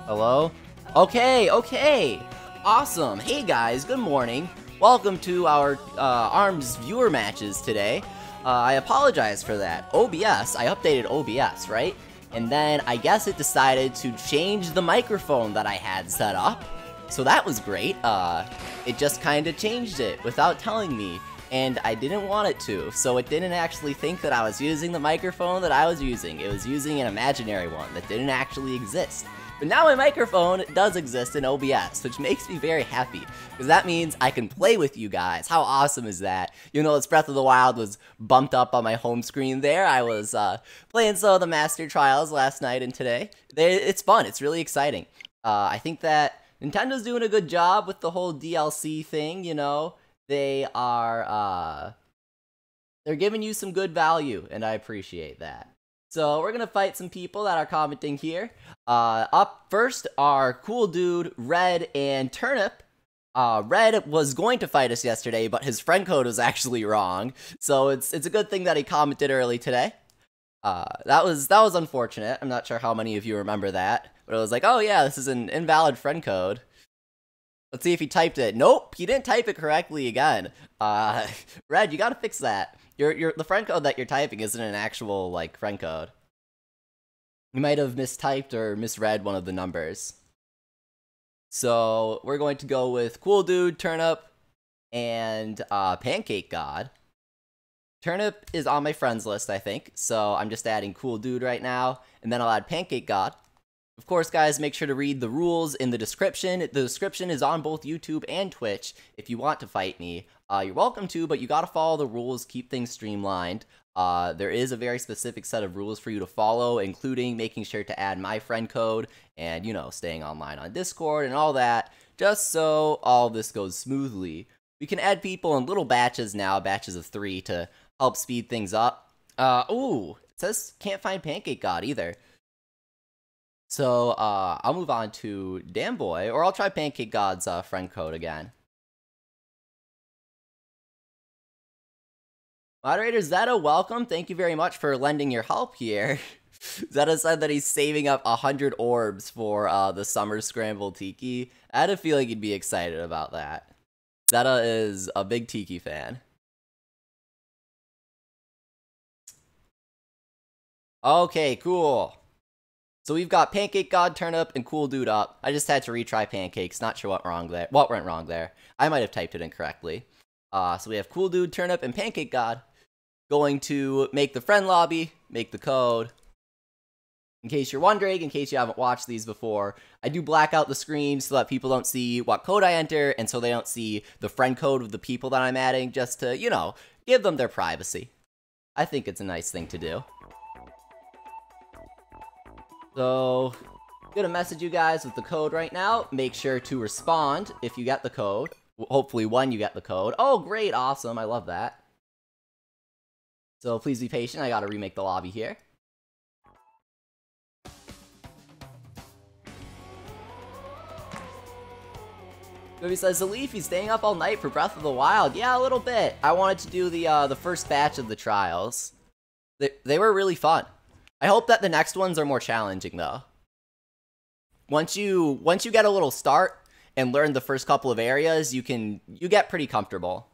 Hello? Okay, okay! Awesome! Hey guys, good morning. Welcome to our ARMS viewer matches today. I apologize for that. OBS, I updated OBS, right? And then I guess it decided to change the microphone that I had set up. So that was great. It just kind of changed it without telling me. And I didn't want it to, so it didn't actually think that I was using the microphone that I was using. It was using an imaginary one that didn't actually exist. But now my microphone does exist in OBS, which makes me very happy, because that means I can play with you guys. How awesome is that? You know, Breath of the Wild was bumped up on my home screen there. I was playing some of the Master Trials last night and today. It's fun. It's really exciting. I think that Nintendo's doing a good job with the whole DLC thing, you know. They are, they're giving you some good value, and I appreciate that. So, we're gonna fight some people that are commenting here. Up first are Cool Dude, Red, and Turnip. Red was going to fight us yesterday, but his friend code was actually wrong. So, it's a good thing that he commented early today. That was unfortunate. I'm not sure how many of you remember that. But it was like, oh yeah, this is an invalid friend code. Let's see if he typed it. Nope, he didn't type it correctly again. Red, you gotta fix that. The friend code that you're typing isn't an actual, like, friend code. You might have mistyped or misread one of the numbers. So, we're going to go with Cool Dude, Turnip, and Pancake God. Turnip is on my friends list, I think, so I'm just adding Cool Dude right now, and then I'll add Pancake God. Of course, guys, make sure to read the rules in the description. The description is on both YouTube and Twitch if you want to fight me. You're welcome to, but you gotta follow the rules, keep things streamlined. There is a very specific set of rules for you to follow, including making sure to add my friend code and, you know, staying online on Discord and all that, just so all this goes smoothly. We can add people in little batches now, batches of 3, to help speed things up. Ooh, it says can't find Pancake God either. So, I'll move on to Damboy, or I'll try Pancake God's friend code again. Moderator Zeta, welcome. Thank you very much for lending your help here. Zeta said that he's saving up 100 orbs for the Summer Scramble Tiki. I had a feeling he'd be excited about that. Zeta is a big Tiki fan. Okay, cool. So we've got Pancake God, Turnip, and Cool Dude up. I just had to retry Pancakes. Not sure what went wrong there. I might have typed it incorrectly. So we have Cool Dude, Turnip, and Pancake God going to make the friend lobby, make the code. In case you're wondering, in case you haven't watched these before, I do black out the screen so that people don't see what code I enter, and so they don't see the friend code of the people that I'm adding, just to, you know, give them their privacy. I think it's a nice thing to do. So, I'm gonna message you guys with the code right now. Make sure to respond if you get the code. Hopefully when you get the code. Oh, great, awesome, I love that. So please be patient, I gotta remake the lobby here. Gobi says, the Leafy staying up all night for Breath of the Wild. Yeah, a little bit. I wanted to do the first batch of the trials. They were really fun. I hope that the next ones are more challenging, though. Once you get a little start and learn the first couple of areas, you get pretty comfortable.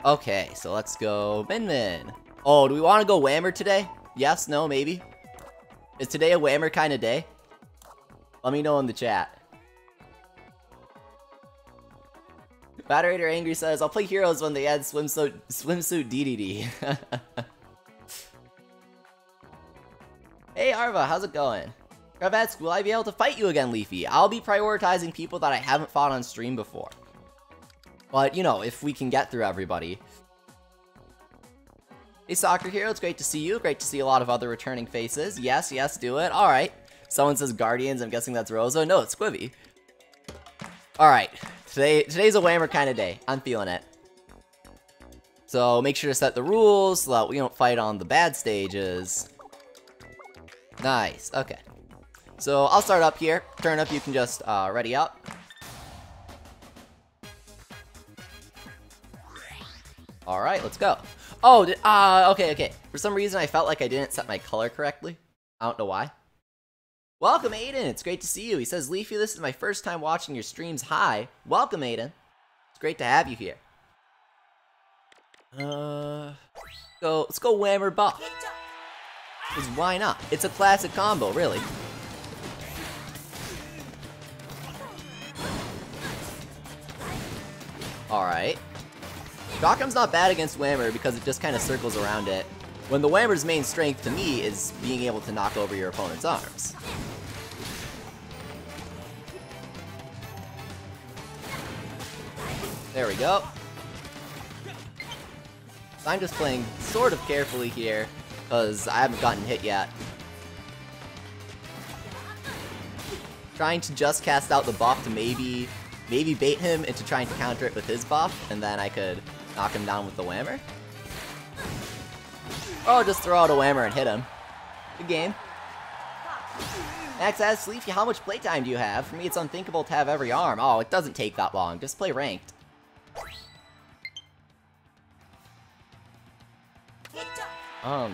Okay, so let's go Min Min. Oh, do we want to go Whammer today? Yes, no, maybe? Is today a Whammer kind of day? Let me know in the chat. Moderator Angry says, I'll play Heroes when they add swimsuit DDD. Hey Arva, how's it going? Kravets, will I be able to fight you again, Leafy? I'll be prioritizing people that I haven't fought on stream before. But, you know, if we can get through everybody. Hey Soccer Hero, it's great to see you. Great to see a lot of other returning faces. Yes, yes, do it. Alright. Someone says Guardians, I'm guessing that's Rosa. No, it's Squivy. Alright. Today's a Whammer kind of day. I'm feeling it. So make sure to set the rules so that we don't fight on the bad stages. Nice. Okay. So I'll start up here. Turnip, you can just ready up. Alright, let's go. Oh, okay. For some reason I felt like I didn't set my color correctly. I don't know why. Welcome, Aiden. It's great to see you. He says, Leafy, this is my first time watching your streams. Hi. Welcome, Aiden. It's great to have you here. Let's go Whammer Buff. Because why not? It's a classic combo, really. Alright. Shockham's not bad against Whammer because it just kind of circles around it. When the Whammer's main strength, to me, is being able to knock over your opponent's arms. There we go. I'm just playing sort of carefully here, because I haven't gotten hit yet. Trying to just cast out the buff to maybe bait him into trying to counter it with his buff, and then I could knock him down with the Whammer. Or just throw out a Whammer and hit him. Good game. Max asks, Leafy, how much playtime do you have? For me, it's unthinkable to have every arm. Oh, it doesn't take that long. Just play ranked.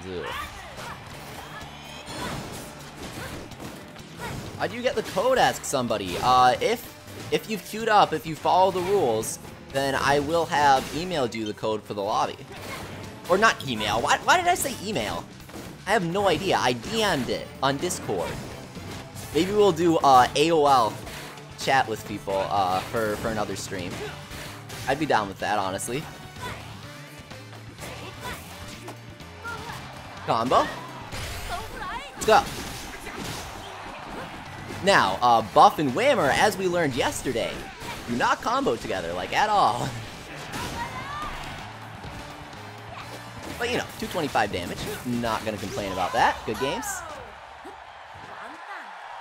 Dude. How'd you get the code, ask somebody. If you've queued up, if you follow the rules, then I will have emailed you the code for the lobby. Or not email, why did I say email? I have no idea, I DM'd it on Discord. Maybe we'll do AOL chat with people for another stream. I'd be down with that, honestly. Combo. Let's go. Now, Buff and Whammer, as we learned yesterday, do not combo together, like, at all. But, you know, 225 damage. Not gonna complain about that. Good games.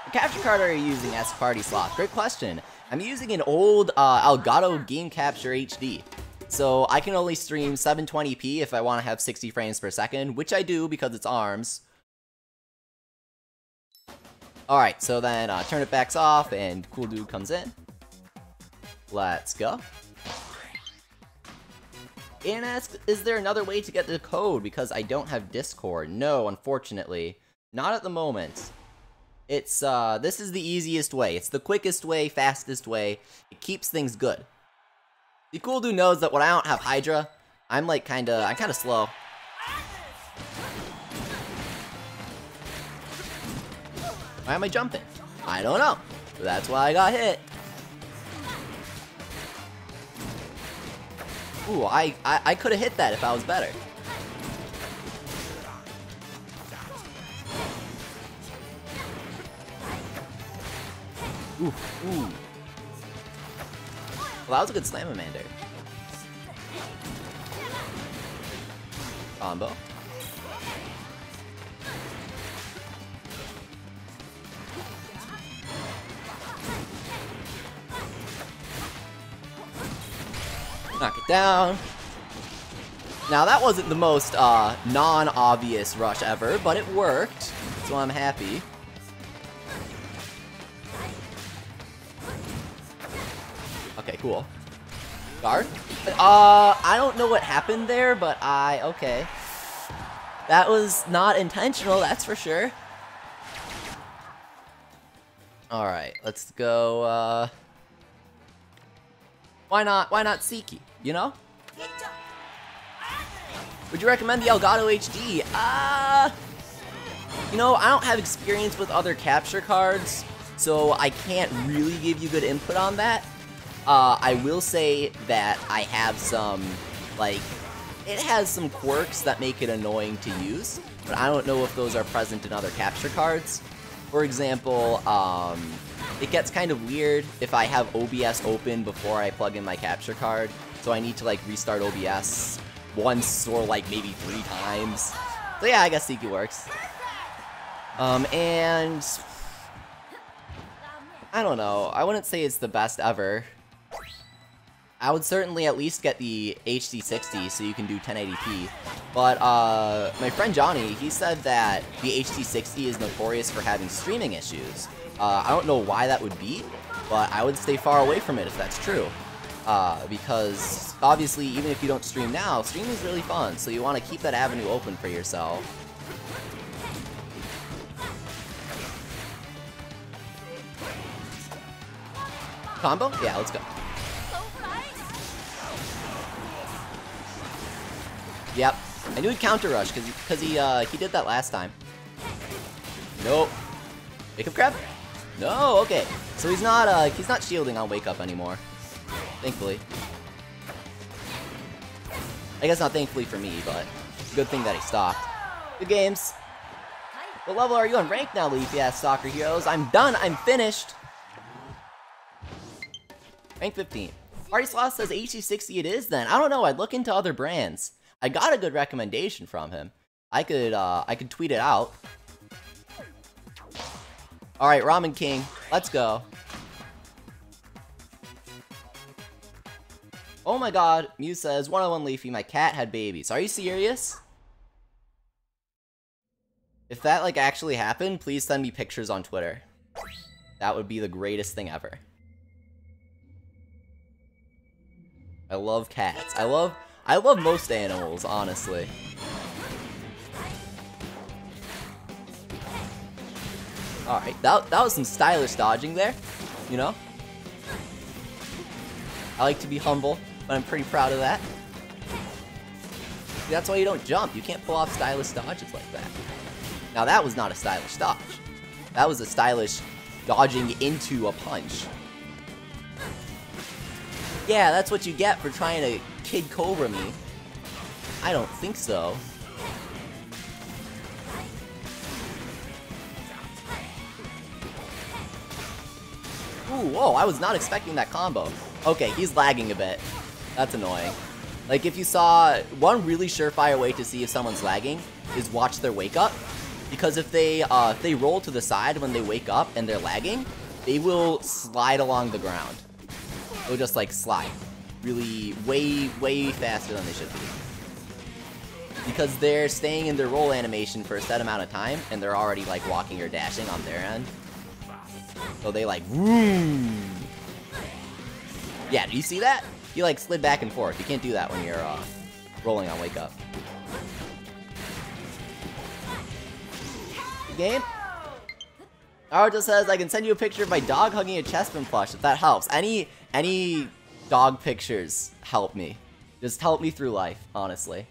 What capture card are you using as Party Sloth? Great question. I'm using an old Elgato Game Capture HD. So I can only stream 720p if I want to have 60 frames per second, which I do because it's ARMS. Alright, so then turn it backs off and Cool Dude comes in. Let's go. And asks, is there another way to get the code because I don't have Discord? No, unfortunately. Not at the moment. It's, this is the easiest way. It's the quickest way, fastest way. It keeps things good. The Cool Dude knows that when I don't have Hydra, I'm kinda slow. Why am I jumping? I don't know. That's why I got hit. Ooh, I could've hit that if I was better. Ooh. Well, that was a good Slamamander. Combo. Knock it down. Now, that wasn't the most non-obvious rush ever, but it worked, so I'm happy. Okay, cool. Guard? I don't know what happened there, but okay. That was not intentional, that's for sure. Alright, let's go, Why not Seiki, you know? Would you recommend the Elgato HD? You know, I don't have experience with other capture cards, so I can't really give you good input on that. I will say that I have some, like, it has some quirks that make it annoying to use, but I don't know if those are present in other capture cards. For example, it gets kind of weird if I have OBS open before I plug in my capture card, so I need to, like, restart OBS once or, like, maybe 3 times. So yeah, I guess Seiki works. And I don't know, I wouldn't say it's the best ever. I would certainly at least get the HD60 so you can do 1080p. But my friend Johnny, he said that the HD60 is notorious for having streaming issues. I don't know why that would be, but I would stay far away from it if that's true. Because obviously, even if you don't stream now, streaming is really fun, so you want to keep that avenue open for yourself. Combo? Yeah, let's go. Yep. I knew he'd counter rush because he did that last time. Nope. Wake up grab? No, okay. So he's not shielding on wake up anymore. Thankfully. I guess not thankfully for me, but good thing that he stopped. Good games. What level are you on rank now, Leafy ass soccer heroes? I'm done, I'm finished. Rank 15. Party Sloth says HC60 it is then. I don't know, I'd look into other brands. I got a good recommendation from him. I could tweet it out. Alright, Ramen King, let's go. Oh my god, Mew says, 101 Leafy, my cat had babies. Are you serious? If that, like, actually happened, please send me pictures on Twitter. That would be the greatest thing ever. I love cats. I love most animals, honestly. Alright, that was some stylish dodging there, you know? I like to be humble, but I'm pretty proud of that. That's why you don't jump. You can't pull off stylish dodges like that. Now that was not a stylish dodge. That was a stylish dodging into a punch. Yeah, that's what you get for trying to Kid Cobra me. I don't think so. Ooh, whoa, I was not expecting that combo. Okay, he's lagging a bit. That's annoying. Like, if you saw, one really surefire way to see if someone's lagging is watch their wake up. Because if they roll to the side when they wake up and they're lagging, they will slide along the ground. They'll just, like, slide. Really, way faster than they should be. Because they're staying in their roll animation for a set amount of time, and they're already, like, walking or dashing on their end. So they, like, vroom. Yeah, do you see that? You, like, slid back and forth. You can't do that when you're, rolling on wake up. Good game. Naruto says, I can send you a picture of my dog hugging a Chespin plush, if that helps. Any dog pictures help me. Just help me through life, honestly.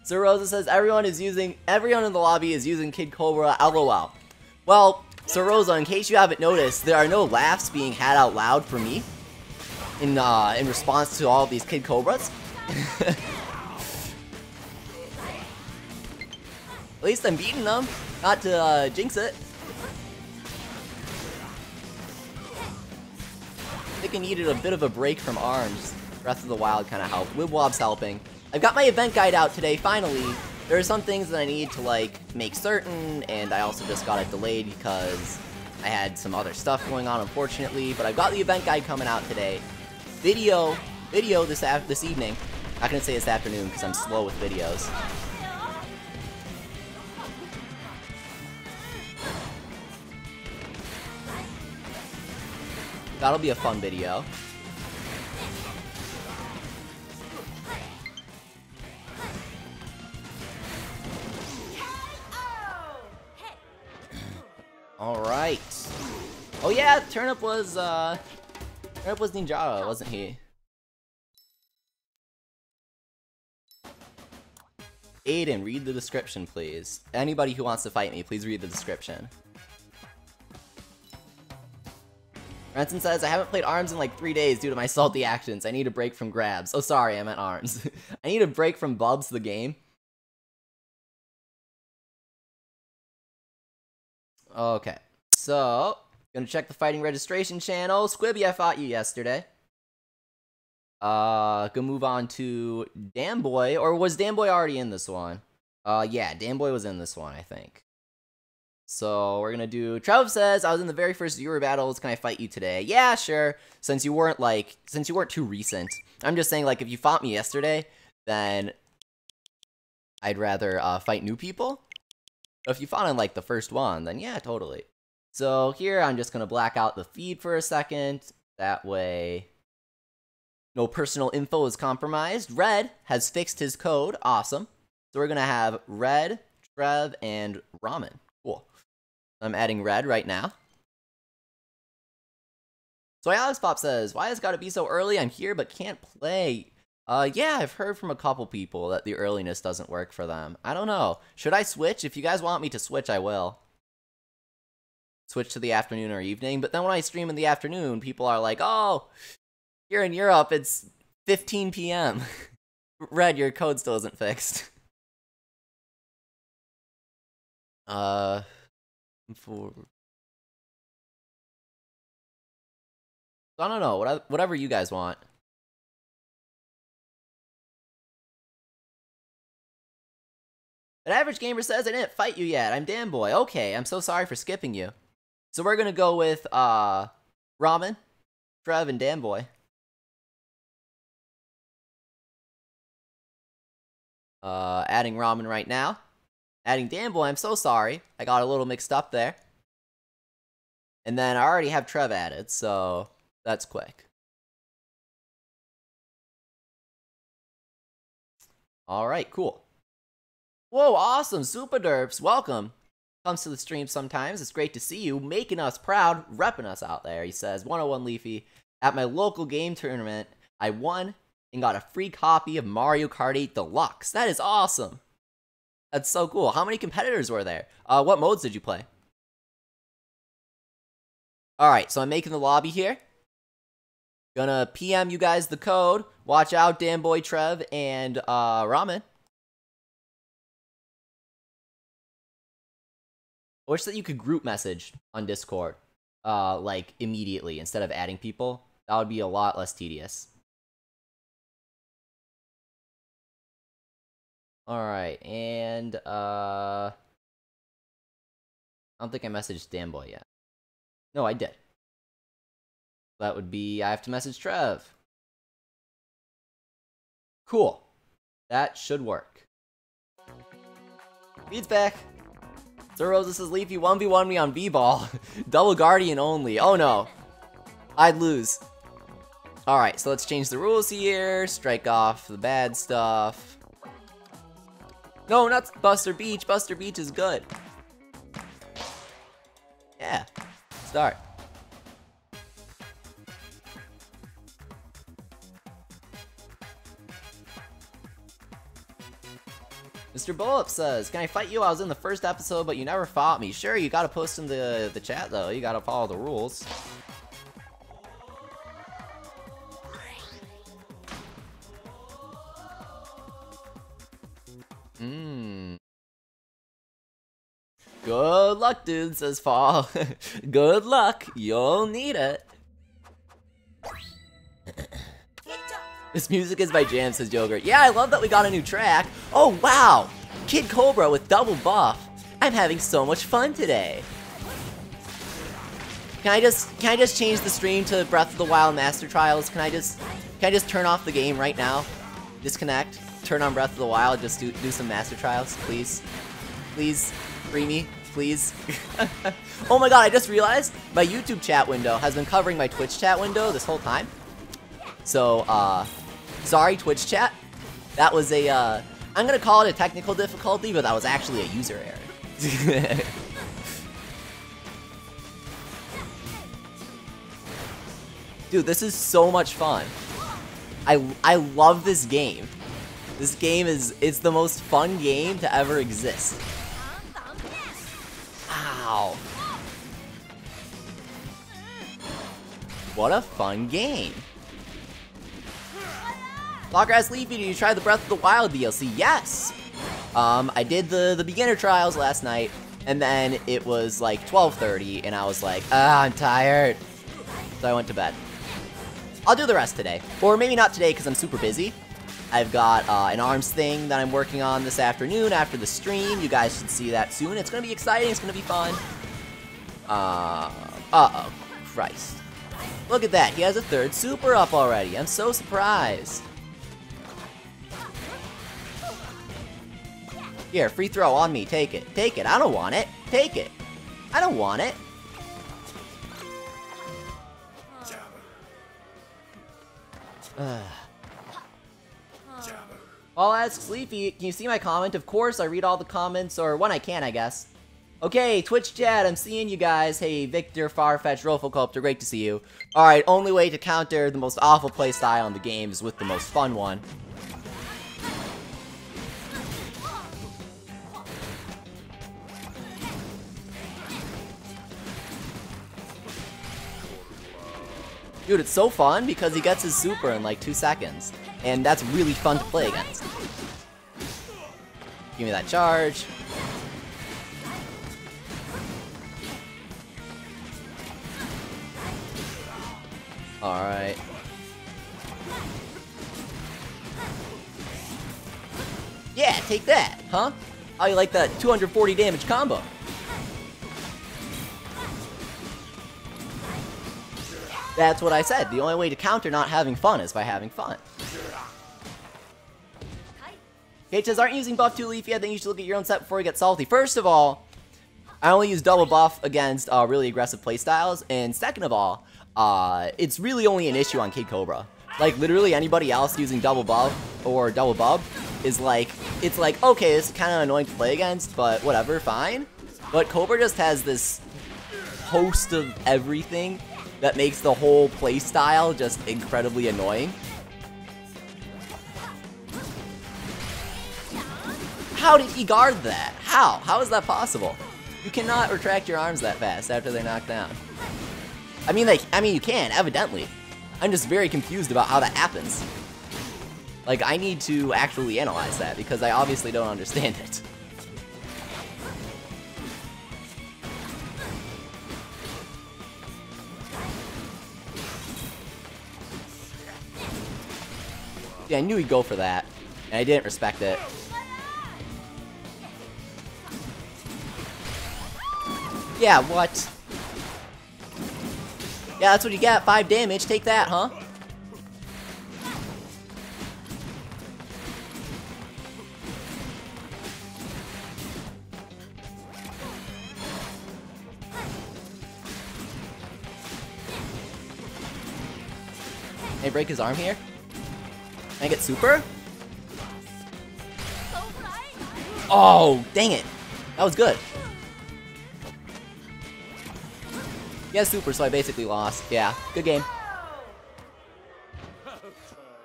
Sir Rosa says, everyone in the lobby is using Kid Cobra, LOL. Well, Sir Rosa, in case you haven't noticed, there are no laughs being had out loud for me in response to all of these Kid Cobras. At least I'm beating them, not to jinx it. I think I needed a bit of a break from ARMS. Breath of the Wild kind of helped. Wibwob's helping. I've got my event guide out today, finally. There are some things that I need to, like, make certain, and I also just got it delayed because I had some other stuff going on, unfortunately. But I've got the event guide coming out today. Video this evening. Not gonna say this afternoon because I'm slow with videos. That'll be a fun video. Alright. Oh yeah, Turnip was Ninjara, wasn't he? Aiden, read the description, please. Anybody who wants to fight me, please read the description. Renson says, I haven't played ARMS in like 3 days due to my salty actions. I need a break from grabs. Oh, sorry, I meant ARMS. I need a break from Bubs the game. Okay, so, gonna check the fighting registration channel. Squibby, I fought you yesterday. Gonna move on to Damboy, or was Damboy already in this one? Yeah, Damboy was in this one, I think. So, we're gonna do... Trev says, I was in the very first viewer battles, can I fight you today? Yeah, sure, since you weren't too recent. I'm just saying, like, if you fought me yesterday, then I'd rather, fight new people. But if you fought in, like, the first one, then yeah, totally. So, here, I'm just gonna black out the feed for a second. That way, no personal info is compromised. Red has fixed his code, awesome. So, we're gonna have Red, Trev, and Ramen. Cool. I'm adding Red right now. So Alex Pop says, why has it gotta be so early? I'm here but can't play. Yeah, I've heard from a couple people that the earliness doesn't work for them. I don't know. Should I switch? If you guys want me to switch, I will. Switch to the afternoon or evening, but then when I stream in the afternoon, people are like, oh, here in Europe, it's 15 p.m. Red, your code still isn't fixed. I don't know, whatever you guys want. An average gamer says, I didn't fight you yet. I'm Danboy. Okay, I'm so sorry for skipping you. So we're gonna go with, Ramen, Trev, and Danboy. Adding Ramen right now. Adding Danboy, I'm so sorry. I got a little mixed up there. And then I already have Trev added, so that's quick. Alright, cool. Whoa, awesome, Super Derps, welcome. Comes to the stream sometimes, it's great to see you, making us proud, repping us out there, he says. 101 Leafy, at my local game tournament, I won and got a free copy of Mario Kart 8 Deluxe. That is awesome. That's so cool. How many competitors were there? What modes did you play? Alright, so I'm making the lobby here. Gonna PM you guys the code. Watch out, Danboy, Trev, and Ramen. I wish that you could group message on Discord, like, immediately, instead of adding people. That would be a lot less tedious. Alright, and, I don't think I messaged Danboy yet. No, I did. That would be, I have to message Trev. Cool. That should work. Beats back. Sir Rosa says, Leafy 1v1 me on B-Ball. Double Guardian only. Oh no. I'd lose. Alright, so let's change the rules here. Strike off the bad stuff. No, not Buster Beach. Buster Beach is good. Yeah. Start. Mr. Bullup says, can I fight you? I was in the first episode, but you never fought me. Sure, you gotta post in the chat, though. You gotta follow the rules. Good luck, dude, says Fall. Good luck. You'll need it. This music is by Jam, says Yogurt. Yeah, I love that we got a new track. Oh, wow. Kid Cobra with double buff. I'm having so much fun today. Can I just change the stream to Breath of the Wild Master Trials? Can I just turn off the game right now? Disconnect. Turn on Breath of the Wild. Just do some Master Trials, please. Please, free me, please. Oh my god, I just realized my YouTube chat window has been covering my Twitch chat window this whole time. So, sorry, Twitch chat. That was a, I'm gonna call it a technical difficulty, but that was actually a user error. Dude, this is so much fun. I love this game. This game it's the most fun game to ever exist. Ow. What a fun game. Loggrass Leafy, did you try the Breath of the Wild DLC? Yes! I did the beginner trials last night, and then it was like 12:30, and I was like, I'm tired. So I went to bed. I'll do the rest today. Or maybe not today, because I'm super busy. I've got an ARMS thing that I'm working on this afternoon after the stream. You guys should see that soon. It's gonna be exciting, it's gonna be fun. Uh-oh. Christ. Look at that, he has a third super up already. I'm so surprised. Here, free throw on me. Take it. Take it. I don't want it. Take it. I don't want it. I'll ask Sleepy, can you see my comment? Of course, I read all the comments, or when I can, I guess. Okay, Twitch chat, I'm seeing you guys. Hey, Victor, Farfetch, Rofocopter, great to see you. Alright, only way to counter the most awful playstyle in the game is with the most fun one. Dude, it's so fun because he gets his super in like 2 seconds. And that's really fun to play against. Give me that charge. Alright. Yeah, take that, huh? How you like that 240 damage combo? That's what I said. The only way to counter not having fun is by having fun. Kate says, aren't you using buff 2 Leafy? I think you should look at your own set before you get salty. First of all, I only use double buff against really aggressive playstyles. And second of all, it's really only an issue on Kid Cobra. Like, literally anybody else using double buff or double bub is like, it's like, okay, this is kind of annoying to play against, but whatever, fine. But Cobra just has this host of everything that makes the whole playstyle just incredibly annoying. How did he guard that? How? How is that possible? You cannot retract your arms that fast after they're knocked down. I mean, you can, evidently. I'm just very confused about how that happens. Like, I need to actually analyze that, because I obviously don't understand it. Yeah, I knew he'd go for that, and I didn't respect it. Yeah, what? Yeah, that's what you get, 5 damage, take that, huh? Can I break his arm here? Can I get super? Oh, dang it. That was good. He has super, so I basically lost. Yeah, good game. That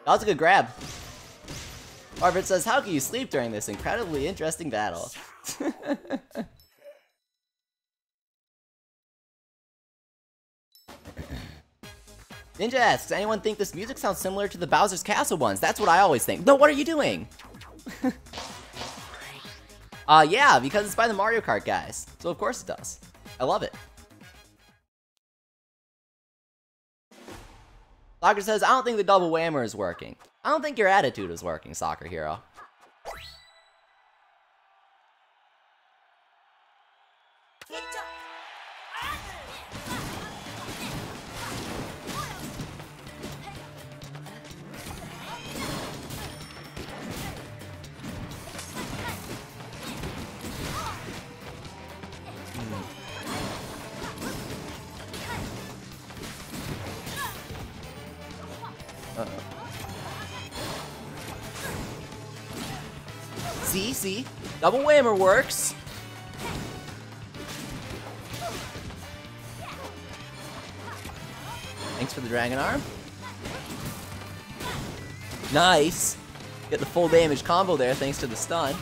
was a good grab. Marvin says, how can you sleep during this incredibly interesting battle? Ninja asks, does anyone think this music sounds similar to the Bowser's Castle ones? That's what I always think. No, what are you doing? Yeah, because it's by the Mario Kart guys. So of course it does. I love it. Soccer says, I don't think the double whammer is working. I don't think your attitude is working, Soccer Hero. See? Double whammer works. Thanks for the dragon arm. Nice. Get the full damage combo there thanks to the stun.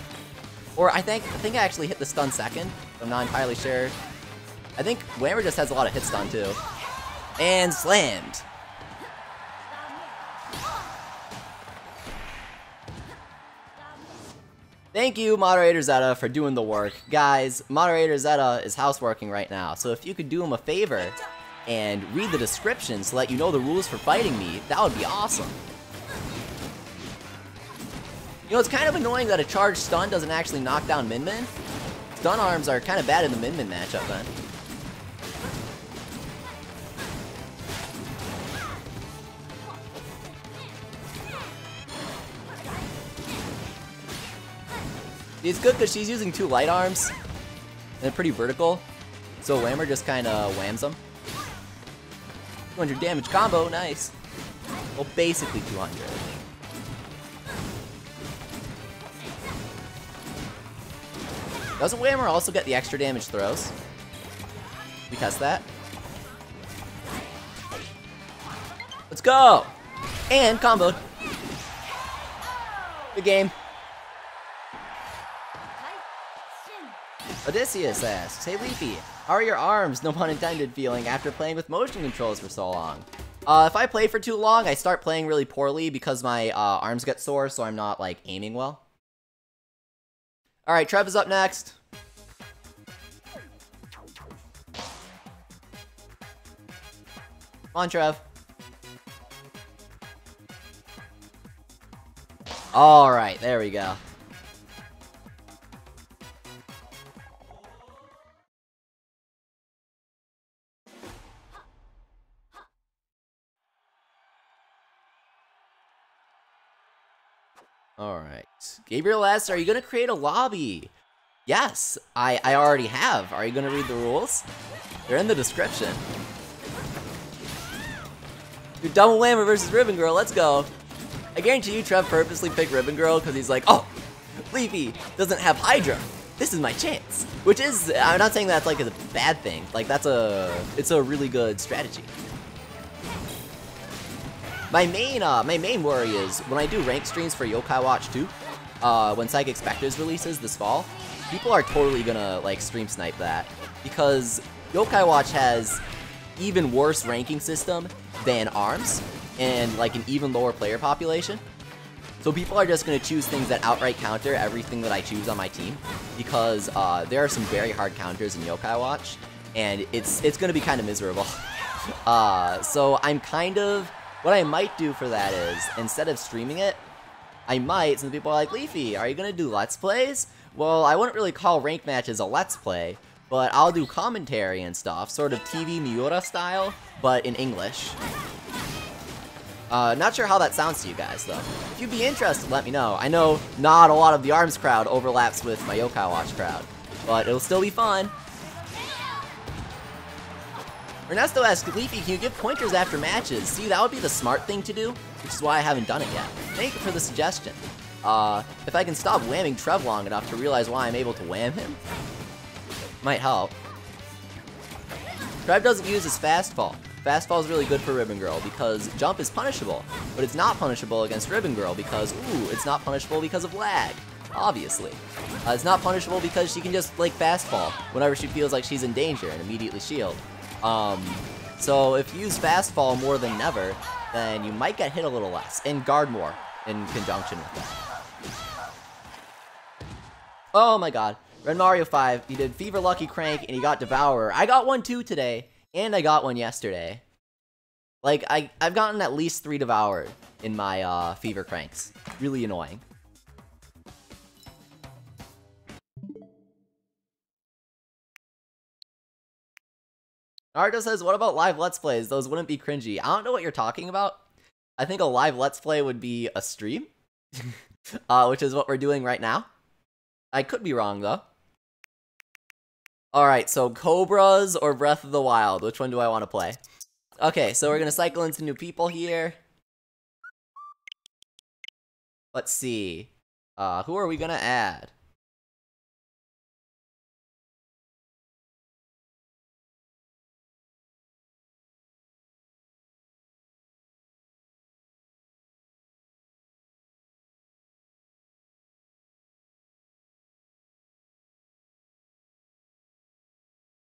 Or I think I actually hit the stun second. I'm not entirely sure. I think whammer just has a lot of hit stun too. And slammed. Thank you, Moderator Zeta, for doing the work. Guys, Moderator Zeta is houseworking right now, so if you could do him a favor and read the description so that you know the rules for fighting me, that would be awesome. You know, it's kind of annoying that a charged stun doesn't actually knock down Min Min. Stun arms are kind of bad in the Min Min matchup then. It's good because she's using 2 light arms, and they're pretty vertical, so whammer just kind of whams them. 200 damage combo, nice. Well, basically 200, I think. Doesn't Whammer also get the extra damage throws? We test that. Let's go! And comboed. Good game. Odysseus asks, hey Leafy, how are your arms, no pun intended, feeling after playing with motion controls for so long? If I play for too long, I start playing really poorly because my arms get sore, so I'm not, like, aiming well. Alright, Trev is up next. Come on, Trev. Alright, there we go. Alright. Gabriel asks, are you gonna create a lobby? Yes, I already have. Are you gonna read the rules? They're in the description. Dude, Double Whammer versus Ribbon Girl, let's go. I guarantee you Trev purposely picked Ribbon Girl because he's like, oh, Leafy doesn't have Hydra. This is my chance. Which is, I'm not saying that's like a bad thing. Like it's a really good strategy. My main worry is when I do rank streams for Yokai Watch 2, when Psychic Spectres releases this fall, people are totally gonna like stream snipe that because Yokai Watch has even worse ranking system than ARMS and like an even lower player population. So people are just gonna choose things that outright counter everything that I choose on my team because there are some very hard counters in Yokai Watch and it's gonna be kind of miserable. So I'm kind of, what I might do for that is, instead of streaming it, I might, some people are like, Leafy, are you gonna do Let's Plays? Well, I wouldn't really call rank matches a Let's Play, but I'll do commentary and stuff, sort of TV Miura style, but in English. Not sure how that sounds to you guys, though. If you'd be interested, let me know. I know not a lot of the ARMS crowd overlaps with my Yokai Watch crowd, but it'll still be fun. Ernesto asks, Leafy, can you give pointers after matches? See, that would be the smart thing to do, which is why I haven't done it yet. Thank you for the suggestion. If I can stop whamming Trev long enough to realize why I'm able to wham him, might help. Trev doesn't use his fast fall. Fast fall is really good for Ribbon Girl because jump is punishable, but it's not punishable against Ribbon Girl because, ooh, it's not punishable because of lag, obviously. It's not punishable because she can just, like, fast fall whenever she feels like she's in danger and immediately shield. So if you use fast fall more than never, then you might get hit a little less, and guard more in conjunction with that. Oh my god. Red Mario 5, he did Fever Lucky Crank, and he got Devourer. I got one too today, and I got one yesterday. Like, I've gotten at least 3 Devoured in my, Fever Cranks. Really annoying. Naruto says, what about live Let's Plays? Those wouldn't be cringy. I don't know what you're talking about. I think a live Let's Play would be a stream. Which is what we're doing right now. I could be wrong, though. Alright, so Cobras or Breath of the Wild? Which one do I want to play? Okay, so we're gonna cycle into new people here. Let's see. Who are we gonna add?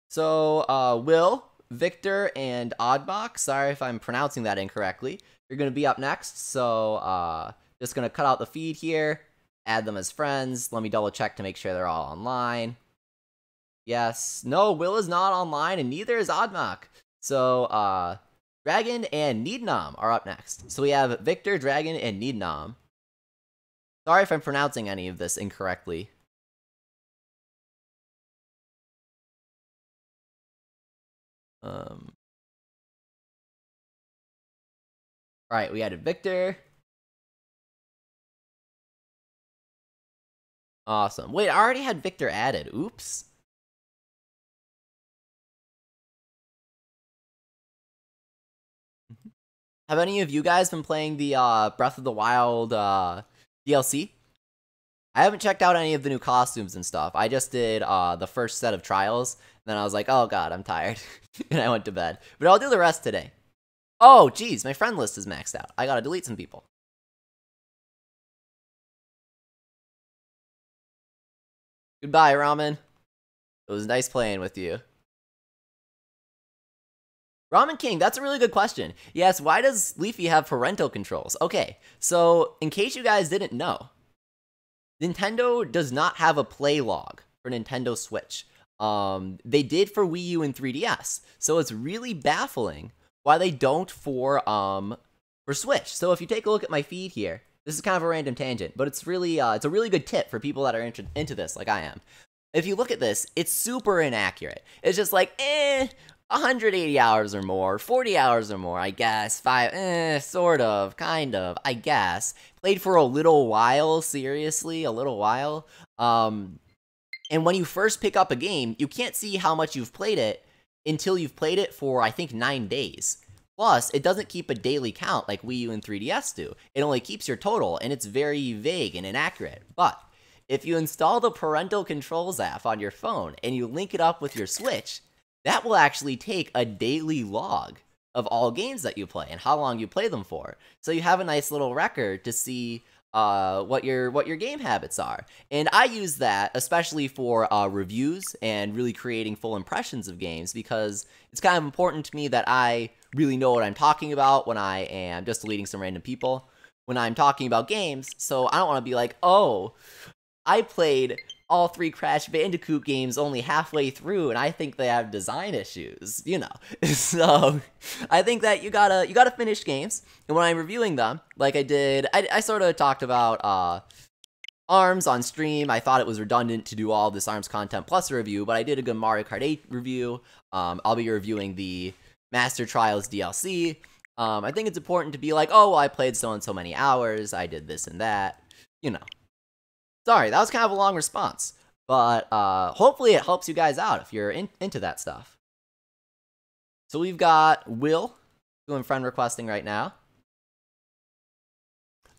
So, Will, Victor, and Oddbox, sorry if I'm pronouncing that incorrectly, you're gonna be up next, so, just gonna cut out the feed here, add them as friends, let me double check to make sure they're all online. Yes, no, Will is not online, and neither is Oddmock. So, Dragon and Neednam are up next. So we have Victor, Dragon, and Neednam. Sorry if I'm pronouncing any of this incorrectly. Alright, we added Victor. Awesome. Wait, I already had Victor added. Oops. Have any of you guys been playing the Breath of the Wild DLC? I haven't checked out any of the new costumes and stuff. I just did the first set of trials, then I was like, oh god, I'm tired, and I went to bed. But I'll do the rest today. Oh, geez, my friend list is maxed out. I gotta delete some people. Goodbye, Ramen. It was nice playing with you. Ramen King, that's a really good question. Yes, why does Leafy have parental controls? Okay, so in case you guys didn't know, Nintendo does not have a play log for Nintendo Switch. They did for Wii U and 3DS, so it's really baffling why they don't for Switch. So if you take a look at my feed here, this is kind of a random tangent, but it's really it's a really good tip for people that are into this, like I am. If you look at this, it's super inaccurate. It's just like, 180 hours or more, 40 hours or more, I guess, sort of, kind of, I guess. Played for a little while, seriously, a little while. And when you first pick up a game, you can't see how much you've played it until you've played it for, I think, 9 days. Plus, it doesn't keep a daily count like Wii U and 3DS do. It only keeps your total, and it's very vague and inaccurate. But if you install the Parental Controls app on your phone and you link it up with your Switch, that will actually take a daily log of all games that you play and how long you play them for. So you have a nice little record to see what your game habits are. And I use that especially for reviews and really creating full impressions of games, because it's kind of important to me that I really know what I'm talking about when I am just deleting some random people when I'm talking about games. So I don't want to be like, oh, I played all 3 Crash Bandicoot games only halfway through, and I think they have design issues, you know. So I think that you gotta finish games, and when I'm reviewing them, like I did, I sort of talked about ARMS on stream. I thought it was redundant to do all this ARMS Content Plus review, but I did a good Mario Kart 8 review. I'll be reviewing the Master Trials DLC. I think it's important to be like, oh, well, I played so and so many hours, I did this and that, you know. Sorry, that was kind of a long response, but hopefully it helps you guys out if you're into that stuff. So we've got Will doing friend requesting right now.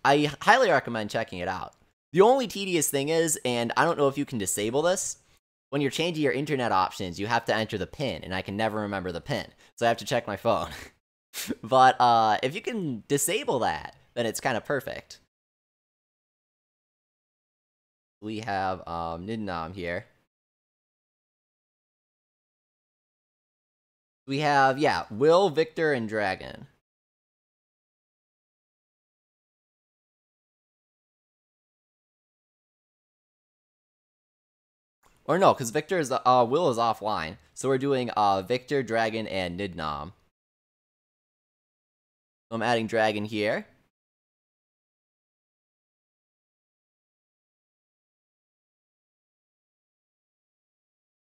I highly recommend checking it out. The only tedious thing is, and I don't know if you can disable this, when you're changing your internet options, you have to enter the PIN, and I can never remember the PIN, so I have to check my phone. But if you can disable that, then it's kind of perfect. We have Nidnam here. We have, yeah, Will, Victor, and Dragon. Or no, because Victor is Will is offline, so we're doing Victor, Dragon, and Nidnam. So I'm adding Dragon here.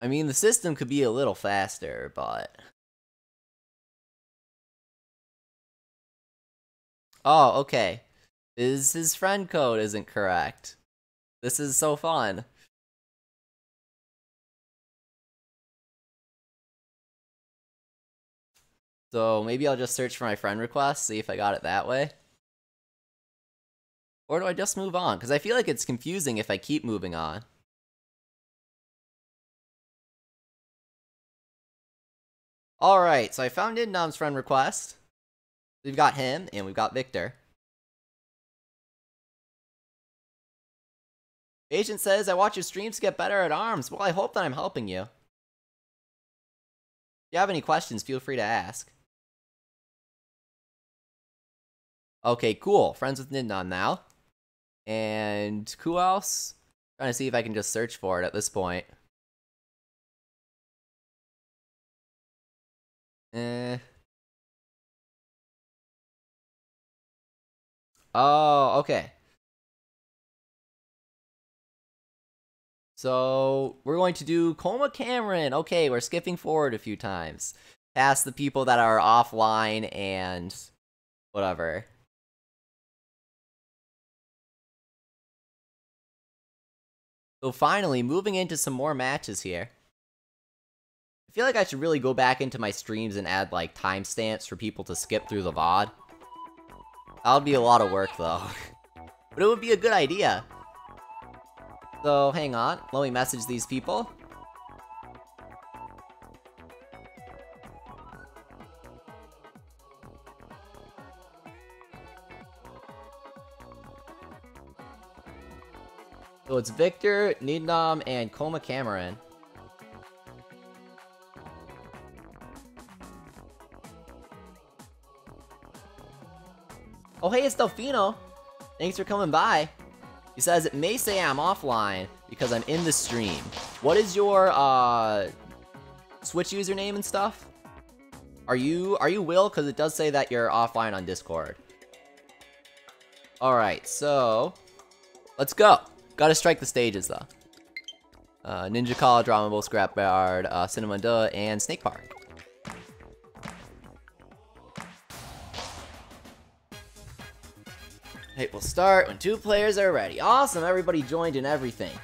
I mean, the system could be a little faster, but... Oh, okay. His friend code isn't correct. This is so fun. So maybe I'll just search for my friend request, see if I got it that way. Or do I just move on? Because I feel like it's confusing if I keep moving on. Alright, so I found Nidnam's friend request. We've got him, and we've got Victor. Agent says, I watch your streams get better at ARMS. Well, I hope that I'm helping you. If you have any questions, feel free to ask. Okay, cool. Friends with Nidnam now. And who else? Trying to see if I can just search for it at this point. Oh, okay. So, we're going to do Coma Cameron. Okay, we're skipping forward a few times. Past the people that are offline and whatever. So finally, moving into some more matches here. I feel like I should really go back into my streams and add, like, timestamps for people to skip through the VOD. That would be a lot of work, though. But it would be a good idea. So, hang on. Let me message these people. So it's Victor, Neednam, and Koma Cameron. Oh, hey, it's Delfino. Thanks for coming by. He says, it may say I'm offline because I'm in the stream. What is your, Switch username and stuff? Are you Will? Because it does say that you're offline on Discord. Alright, so... let's go! Gotta strike the stages, though. Ninja Call, Drama Bowl, Scrapyard, Cinema Duh, and Snake Park. Hey, we'll start when 2 players are ready. Awesome, everybody joined and everything.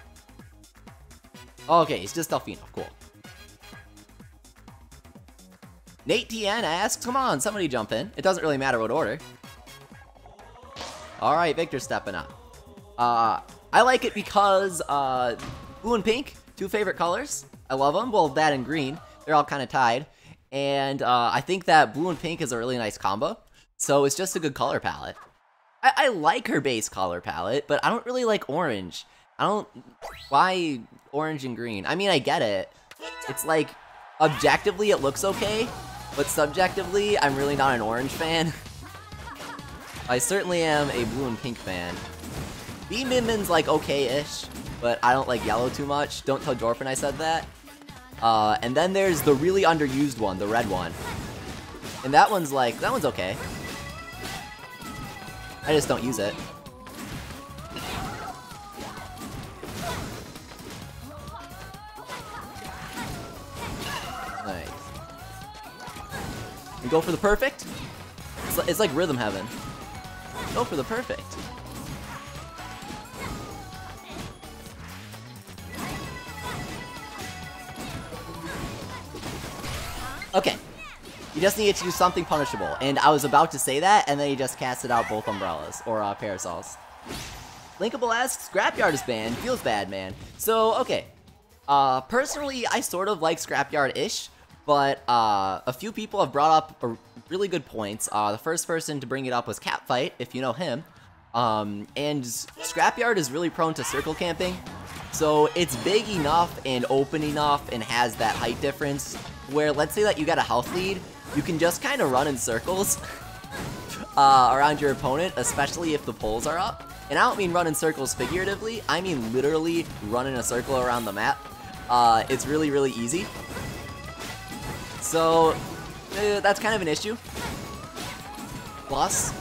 Okay, it's just Delfino, cool. Nate TN asks, come on, somebody jump in. It doesn't really matter what order. Alright, Victor's stepping up. I like it because, blue and pink, 2 favorite colors. I love them, well, that and green. They're all kind of tied. And, I think that blue and pink is a really nice combo. So it's just a good color palette. I like her base color palette, but I don't really like orange. Why orange and green? I mean, I get it. It's like, objectively it looks okay, but subjectively, I'm really not an orange fan. I certainly am a blue and pink fan. B Min Min's like okay-ish, but I don't like yellow too much. Don't tell Jorphin I said that. And then there's the really underused one, the red one. And that one's okay. I just don't use it. Nice. We go for the perfect? It's like Rhythm Heaven. Go for the perfect. Okay. You just needed to do something punishable, and I was about to say that, and then he just casted out both umbrellas, or parasols. Linkable asks, Scrapyard is banned, feels bad, man. So, okay. Personally, I sort of like Scrapyard-ish, but a few people have brought up really good points. The first person to bring it up was Catfight, if you know him. And Scrapyard is really prone to circle camping, so it's big enough and open enough and has that height difference where, let's say that you got a health lead, you can just kind of run in circles around your opponent, especially if the poles are up. And I don't mean run in circles figuratively, I mean literally run in a circle around the map. It's really, really easy. So, that's kind of an issue. Plus,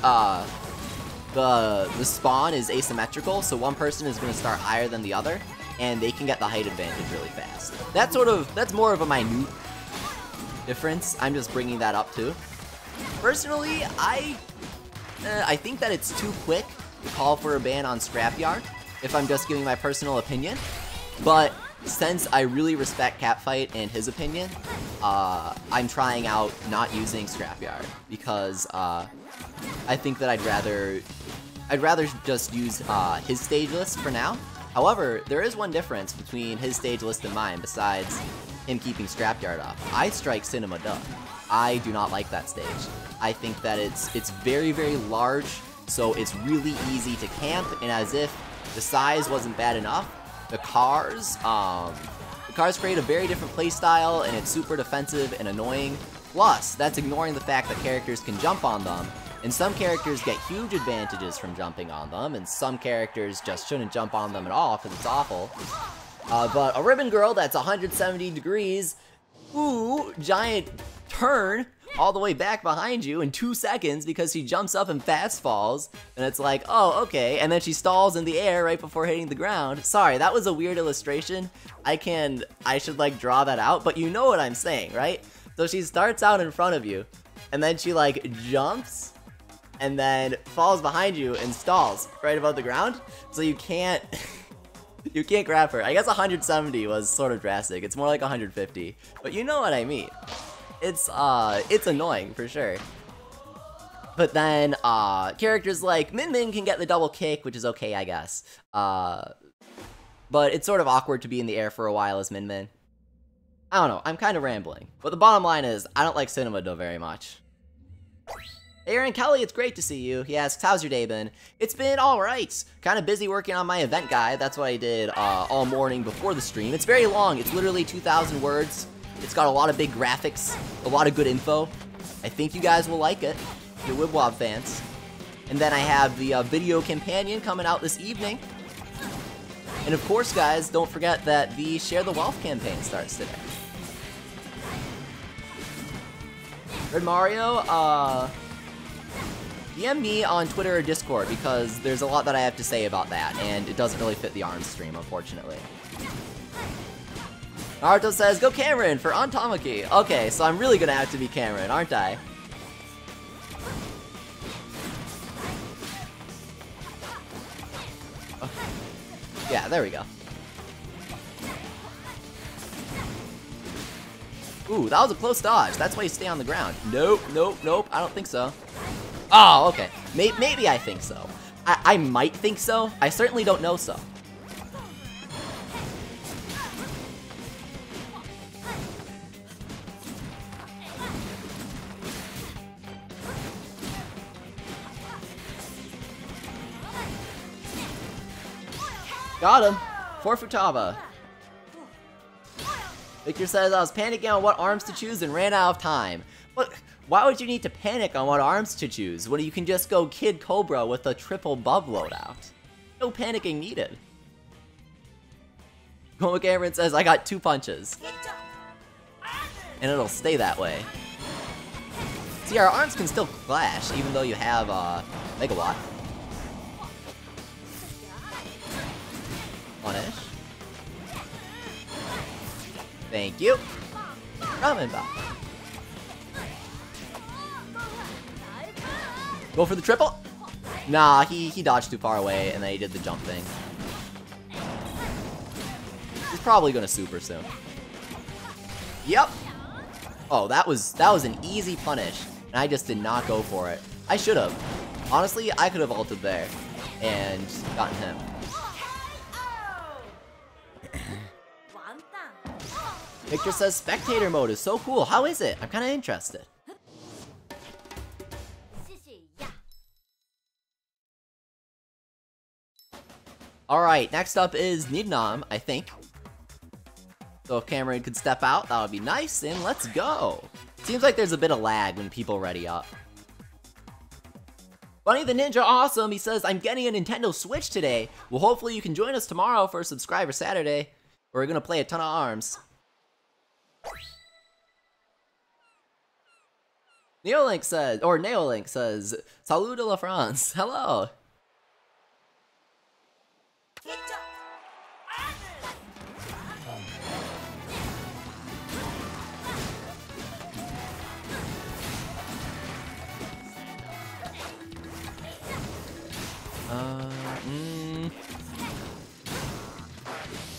the spawn is asymmetrical, so one person is going to start higher than the other, and they can get the height advantage really fast. That's more of a minute difference. I'm just bringing that up too. Personally, I think that it's too quick to call for a ban on Scrapyard, if I'm just giving my personal opinion. But since I really respect Catfight and his opinion, I'm trying out not using Scrapyard because I think that I'd rather just use his stage list for now. However, there is one difference between his stage list and mine besides him keeping Scrapyard up. I strike Cinema Duh. I do not like that stage. I think that it's very, very large, so it's really easy to camp, and as if the size wasn't bad enough, the cars create a very different playstyle, and it's super defensive and annoying. Plus, that's ignoring the fact that characters can jump on them, and some characters get huge advantages from jumping on them, and some characters just shouldn't jump on them at all because it's awful. But a Ribbon Girl that's 170 degrees, ooh, giant turn all the way back behind you in 2 seconds because she jumps up and fast falls, and it's like, oh, okay, and then she stalls in the air right before hitting the ground. Sorry, that was a weird illustration. I should like draw that out, but you know what I'm saying, right? So she starts out in front of you, and then she like jumps, and then falls behind you and stalls right above the ground, so you can't you can't grab her. I guess 170 was sort of drastic. It's more like 150, but you know what I mean. It's annoying for sure. But then characters like Min Min can get the double kick, which is okay, I guess. but it's sort of awkward to be in the air for a while as Min Min. I don't know, I'm kind of rambling. But the bottom line is, I don't like Cinema Do very much. Hey Aaron Kelly, it's great to see you. He asks, how's your day been? It's been alright. Kind of busy working on my event guide. That's what I did all morning before the stream. It's very long. It's literally 2,000 words. It's got a lot of big graphics, a lot of good info. I think you guys will like it, if you're Wibwob fans. And then I have the video companion coming out this evening. And of course, guys, don't forget that the Share the Wealth campaign starts today. Red Mario, DM me on Twitter or Discord because there's a lot that I have to say about that, and it doesn't really fit the ARMS stream, unfortunately. Naruto says, go Cameron for Antamaki. Okay, so I'm really gonna have to be Cameron, aren't I? Oh. Yeah, there we go. Ooh, that was a close dodge. That's why you stay on the ground. Nope, nope, nope. I don't think so. Oh, okay. Maybe I think so. I might think so. I certainly don't know so. Got him. For Futaba. Victor says, I was panicking on what arms to choose and ran out of time. What? Why would you need to panic on what arms to choose when you can just go Kid Cobra with a triple bub loadout? No panicking needed. Goma Cameron says, I got 2 punches. And it'll stay that way. See, our arms can still clash even though you have Megawatt. Punish. Thank you. Coming back. Go for the triple? Nah, he dodged too far away and then he did the jump thing. He's probably gonna super soon. Yep. Oh, that was an easy punish, and I just did not go for it. I should have. Honestly, I could have ulted there and gotten him. Victor says spectator mode is so cool. How is it? I'm kind of interested. Alright, next up is Nidnam, I think. So if Cameron could step out, that would be nice, and let's go. Seems like there's a bit of lag when people ready up. Bunny the Ninja, awesome. He says, I'm getting a Nintendo Switch today. Well, hopefully you can join us tomorrow for Subscriber Saturday. We're gonna play a ton of ARMS. Neolink says, Salut de la France. Hello.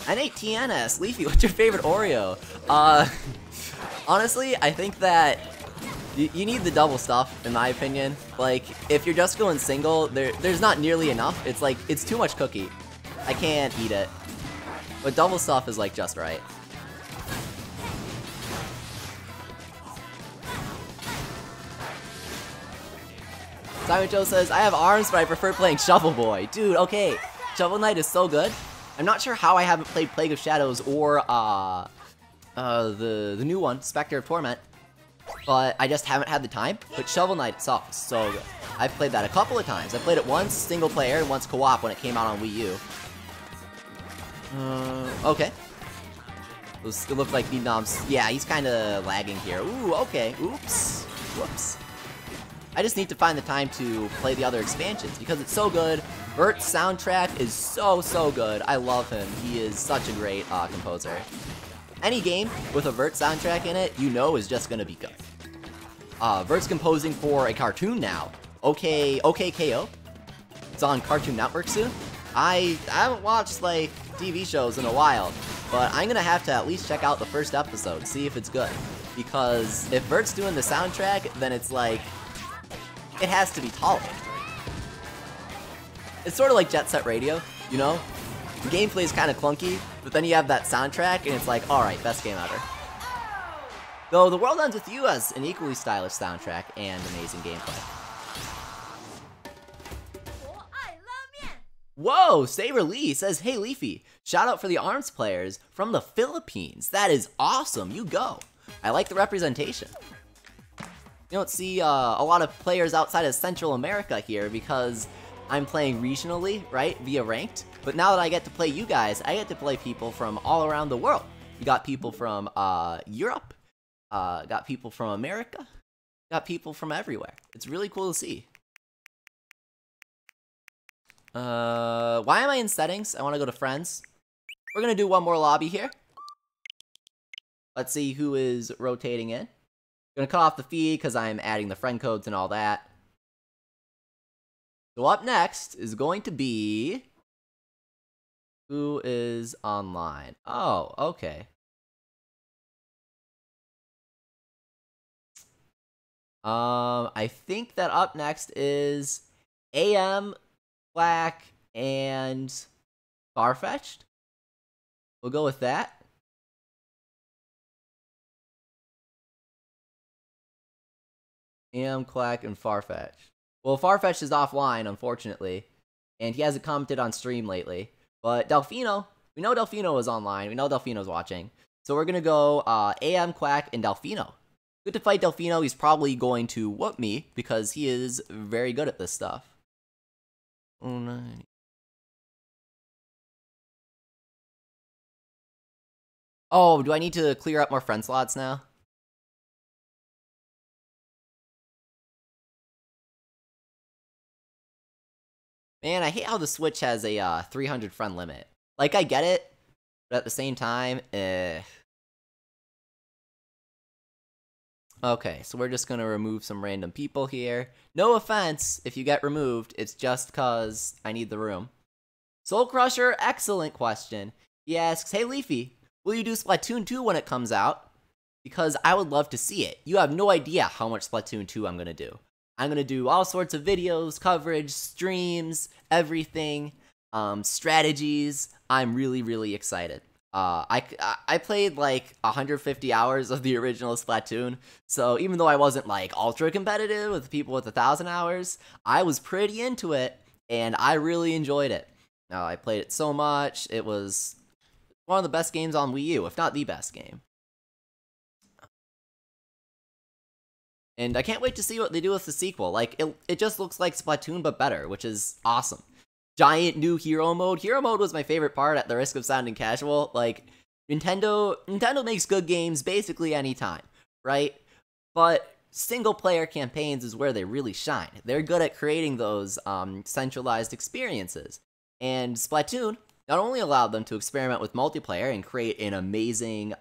N8TNS, Leafy, what's your favorite Oreo? Honestly, I think that you need the double stuff, in my opinion. Like, if you're just going single, there's not nearly enough. It's like, it's too much cookie. I can't eat it. But double stuff is like just right. Simon Joe says, I have ARMS, but I prefer playing Shovel Boy. Dude, okay. Shovel Knight is so good. I'm not sure how I haven't played Plague of Shadows or the new one, Spectre of Torment, but I just haven't had the time. But Shovel Knight itself is so good. I've played that a couple of times. I played it once single player and once co-op when it came out on Wii U. Okay. It looked like Nidnom's. Yeah, he's kind of lagging here. Ooh, okay. Oops. Whoops. I just need to find the time to play the other expansions because it's so good. Vert's soundtrack is so good. I love him. He is such a great composer. Any game with a Vert soundtrack in it, you know is just gonna be good. Vert's composing for a cartoon now. OK KO. It's on Cartoon Network soon. I haven't watched like TV shows in a while, but I'm gonna have to at least check out the first episode, see if it's good. Because if Vert's doing the soundtrack, then it's like, it has to be tolerant. It's sort of like Jet Set Radio, you know? The gameplay is kind of clunky, but then you have that soundtrack, and it's like, alright, best game ever. Though The World Ends With You has an equally stylish soundtrack and amazing gameplay. Whoa, Saber Lee says, hey Leafy, shout out for the ARMS players from the Philippines. That is awesome, you go. I like the representation. You don't see a lot of players outside of Central America here because I'm playing regionally, right, via ranked. But now that I get to play you guys, I get to play people from all around the world. You got people from Europe, got people from America, got people from everywhere. It's really cool to see. Why am I in settings? I want to go to friends. We're gonna do one more lobby here. Let's see who is rotating in. Gonna cut off the feed because I'm adding the friend codes and all that. So up next is going to be... Who is online? Oh, okay. I think that up next is AM, Black, and Farfetch'd. We'll go with that. AM, Clack, and Farfetch'd. Well, Farfetch'd is offline, unfortunately, and he hasn't commented on stream lately. But Delfino, we know Delfino is online. We know Delfino's watching. So we're gonna go AM, Quack, and Delfino. Good to fight Delfino. He's probably going to whoop me because he is very good at this stuff. Oh, nice. Oh, do I need to clear up more friend slots now? Man, I hate how the Switch has a 300 friend limit. Like, I get it, but at the same time, Okay, so we're just gonna remove some random people here. No offense if you get removed, it's just cause I need the room. Soul Crusher, excellent question. He asks, hey Leafy, will you do Splatoon 2 when it comes out? Because I would love to see it. You have no idea how much Splatoon 2 I'm gonna do. I'm gonna do all sorts of videos, coverage, streams, everything, strategies. I'm really, really excited. I played like 150 hours of the original Splatoon, so even though I wasn't like ultra competitive with people with 1,000 hours, I was pretty into it, and I really enjoyed it. I played it so much, it was one of the best games on Wii U, if not the best game. And I can't wait to see what they do with the sequel. Like, it just looks like Splatoon, but better, which is awesome. Giant new hero mode. Hero mode was my favorite part, at the risk of sounding casual. Like, Nintendo makes good games basically anytime, right? But single-player campaigns is where they really shine. They're good at creating those centralized experiences. And Splatoon not only allowed them to experiment with multiplayer and create an amazing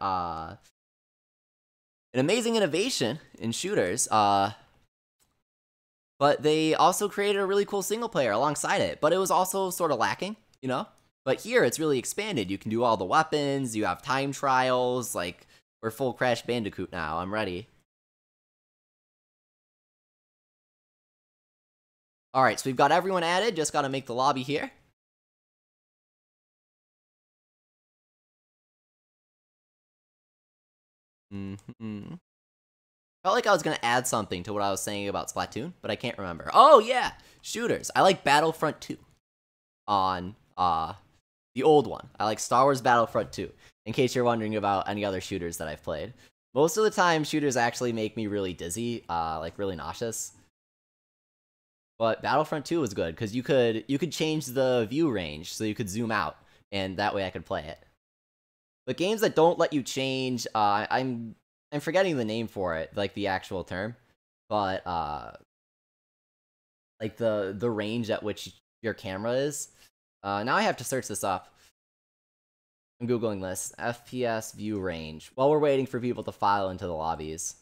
innovation in shooters, but they also created a really cool single player alongside it, but it was also sort of lacking, you know? But here, it's really expanded. You can do all the weapons, you have time trials, like, we're full Crash Bandicoot now, I'm ready. Alright, so we've got everyone added, just gotta make the lobby here. Felt like I was gonna add something to what I was saying about Splatoon, but I can't remember. Oh yeah, shooters. I like Battlefront 2 on the old one. I like Star Wars Battlefront 2. In case you're wondering about any other shooters that I've played, most of the time shooters actually make me really dizzy, like really nauseous. But Battlefront 2 was good because you could change the view range so you could zoom out, and that way I could play it. But games that don't let you change, I'm forgetting the name for it, like the actual term, but like the range at which your camera is. Now I have to search this up. I'm googling this. FPS view range. While we're waiting for people to file into the lobbies.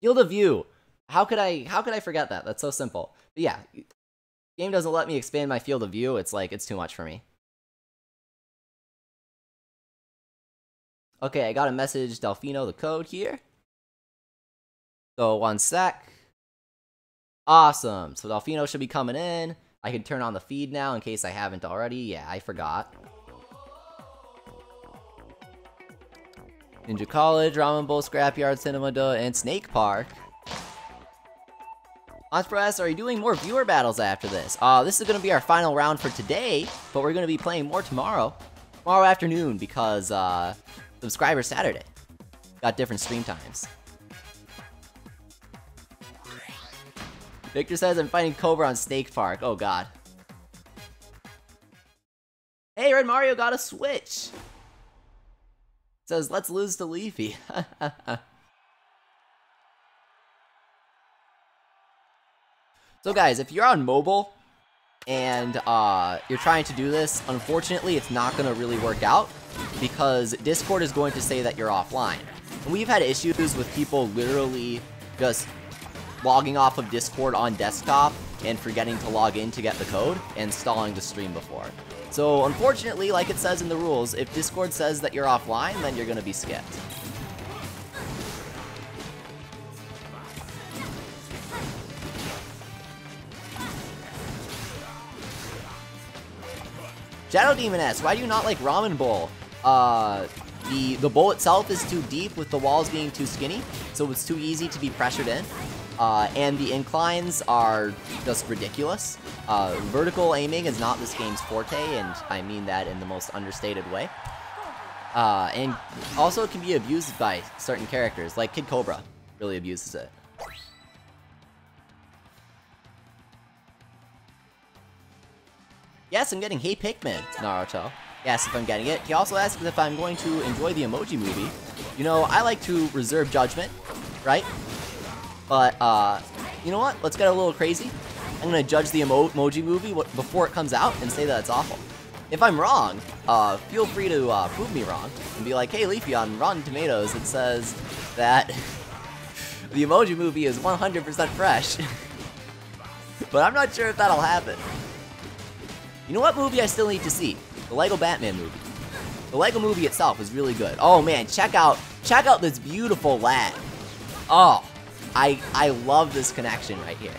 Field of view. How could I forget that? That's so simple. But yeah, game doesn't let me expand my field of view. It's like it's too much for me. Okay, I got a message, Delfino, the code here. So, one sec. Awesome. So Delfino should be coming in. I can turn on the feed now in case I haven't already. Yeah, I forgot. Ninja College, Ramen Bowl, Scrapyard, Cinema Duh, and Snake Park. Onspro, are you doing more viewer battles after this? This is going to be our final round for today, but we're going to be playing more tomorrow. Tomorrow afternoon, because, Subscriber Saturday. Got different stream times. Victor says I'm fighting Cobra on Snake Park. Oh god. Hey, Red Mario got a Switch! Says, let's lose to Leafy. So guys, if you're on mobile, and you're trying to do this, unfortunately it's not going to really work out, because Discord is going to say that you're offline. And we've had issues with people literally just logging off of Discord on desktop and forgetting to log in to get the code and stalling the stream before. So unfortunately, like it says in the rules, if Discord says that you're offline, then you're going to be skipped. Shadow Demon S, why do you not like Ramen Bowl? The bowl itself is too deep with the walls being too skinny, so it's too easy to be pressured in. And the inclines are just ridiculous. Vertical aiming is not this game's forte, and I mean that in the most understated way. And also it can be abused by certain characters, like Kid Cobra really abuses it. Yes, I'm getting Hey Pikmin, Naruto. Yes, if I'm getting it. He also asks if I'm going to enjoy the Emoji Movie. You know, I like to reserve judgment, right? But, you know what? Let's get a little crazy. I'm gonna judge the Emoji Movie before it comes out and say that it's awful. If I'm wrong, feel free to prove me wrong and be like, hey Leafy, on Rotten Tomatoes it says that the Emoji Movie is 100% fresh. But I'm not sure if that'll happen. You know what movie I still need to see? The Lego Batman movie. The Lego movie itself is really good. Oh man, check out this beautiful lag. Oh, I love this connection right here.